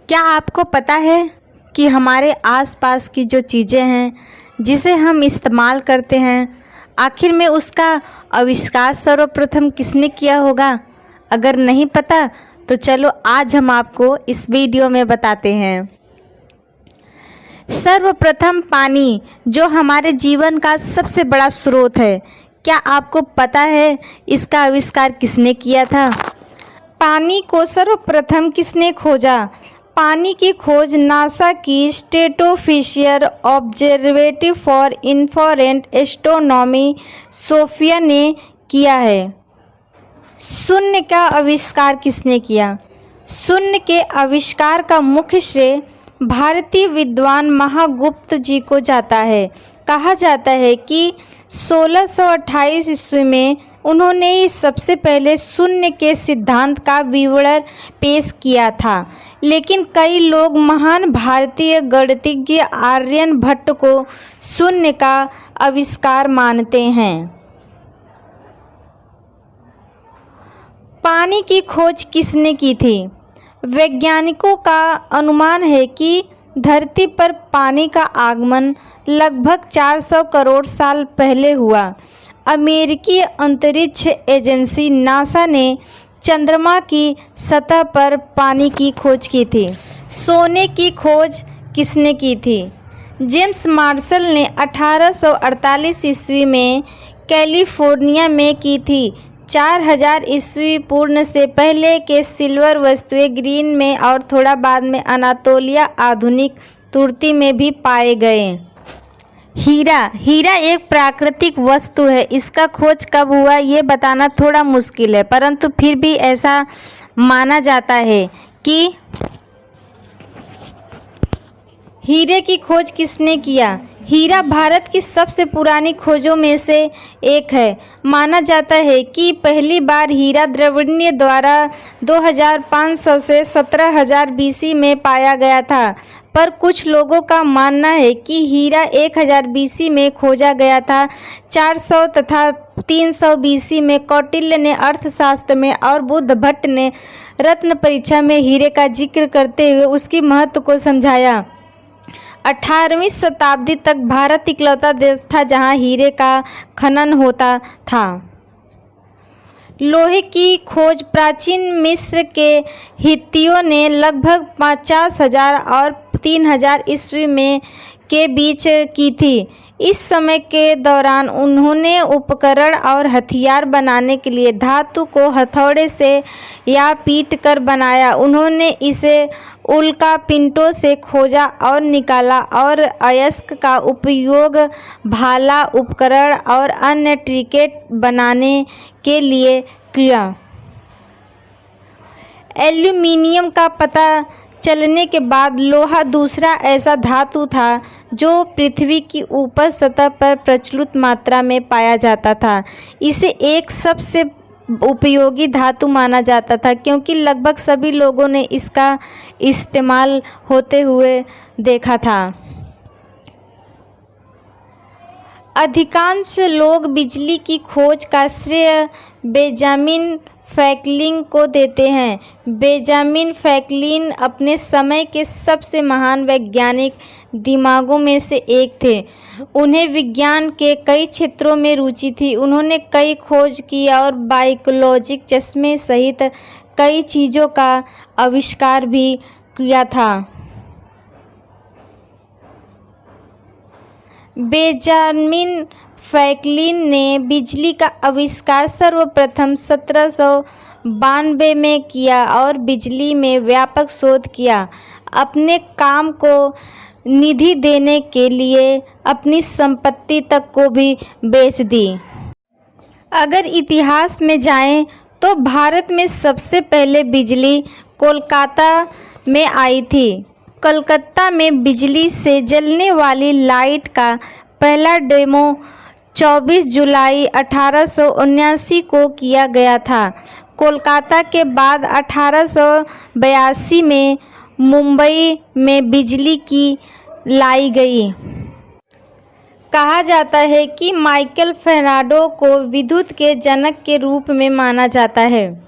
क्या आपको पता है कि हमारे आसपास की जो चीज़ें हैं जिसे हम इस्तेमाल करते हैं, आखिर में उसका आविष्कार सर्वप्रथम किसने किया होगा? अगर नहीं पता तो चलो आज हम आपको इस वीडियो में बताते हैं। सर्वप्रथम पानी, जो हमारे जीवन का सबसे बड़ा स्रोत है, क्या आपको पता है इसका आविष्कार किसने किया था? पानी को सर्वप्रथम किसने खोजा? पानी की खोज नासा की stratosphere observatory for infrared astronomy SOFIA ने किया है। शून्य का आविष्कार किसने किया? शून्य के आविष्कार का मुख्य श्रेय भारतीय विद्वान महागुप्त जी को जाता है। कहा जाता है कि 1628 ईस्वी में उन्होंने ही सबसे पहले शून्य के सिद्धांत का विवरण पेश किया था, लेकिन कई लोग महान भारतीय गणितज्ञ आर्यभट्ट को शून्य का आविष्कार मानते हैं। पानी की खोज किसने की थी? वैज्ञानिकों का अनुमान है कि धरती पर पानी का आगमन लगभग 400 करोड़ साल पहले हुआ। अमेरिकी अंतरिक्ष एजेंसी नासा ने चंद्रमा की सतह पर पानी की खोज की थी। सोने की खोज किसने की थी? जेम्स मार्शल ने 1848 ईस्वी में कैलिफोर्निया में की थी। 4000 ईस्वी पूर्व से पहले के सिल्वर वस्तुएं ग्रीन में और थोड़ा बाद में अनातोलिया आधुनिक तुर्की में भी पाए गए। हीरा एक प्राकृतिक वस्तु है। इसका खोज कब हुआ ये बताना थोड़ा मुश्किल है, परंतु फिर भी ऐसा माना जाता है कि हीरे की खोज किसने किया? हीरा भारत की सबसे पुरानी खोजों में से एक है। माना जाता है कि पहली बार हीरा द्रविड़ द्वारा 2500 से 17000 बीसी में पाया गया था, पर कुछ लोगों का मानना है कि हीरा 1000 बीसी में खोजा गया था। 400 तथा 300 बीसी में कौटिल्य ने अर्थशास्त्र में और बुद्ध भट्ट ने रत्न परीक्षा में हीरे का जिक्र करते हुए उसकी महत्व को समझाया। 18वीं शताब्दी तक भारत इकलौता देश था जहां हीरे का खनन होता था। लोहे की खोज प्राचीन मिस्र के हित्तियों ने लगभग 50,000 और 3000 ईस्वी में के बीच की थी। इस समय के दौरान उन्होंने उपकरण और हथियार बनाने के लिए धातु को हथौड़े से या पीट कर बनाया। उन्होंने इसे उल्कापिंडों से खोजा और निकाला और अयस्क का उपयोग भाला, उपकरण और अन्य ट्रिकेट बनाने के लिए किया। एल्यूमीनियम का पता चलने के बाद लोहा दूसरा ऐसा धातु था जो पृथ्वी की ऊपर सतह पर प्रचुर मात्रा में पाया जाता था। इसे एक सबसे उपयोगी धातु माना जाता था क्योंकि लगभग सभी लोगों ने इसका इस्तेमाल होते हुए देखा था। अधिकांश लोग बिजली की खोज का श्रेय बेंजामिन फ्रैंकलिन को देते हैं। बेंजामिन फ्रैंकलिन अपने समय के सबसे महान वैज्ञानिक दिमागों में से एक थे। उन्हें विज्ञान के कई क्षेत्रों में रुचि थी। उन्होंने कई खोज की और बायोलॉजिक चश्मे सहित कई चीज़ों का आविष्कार भी किया था। बेंजामिन फ्रैंकलिन ने बिजली का आविष्कार सर्वप्रथम 1792 में किया और बिजली में व्यापक शोध किया। अपने काम को निधि देने के लिए अपनी संपत्ति तक को भी बेच दी। अगर इतिहास में जाएं तो भारत में सबसे पहले बिजली कोलकाता में आई थी। कलकत्ता में बिजली से जलने वाली लाइट का पहला डेमो 24 जुलाई 1879 को किया गया था। कोलकाता के बाद 1882 में मुंबई में बिजली की लाई गई। कहा जाता है कि माइकल फेराडे को विद्युत के जनक के रूप में माना जाता है।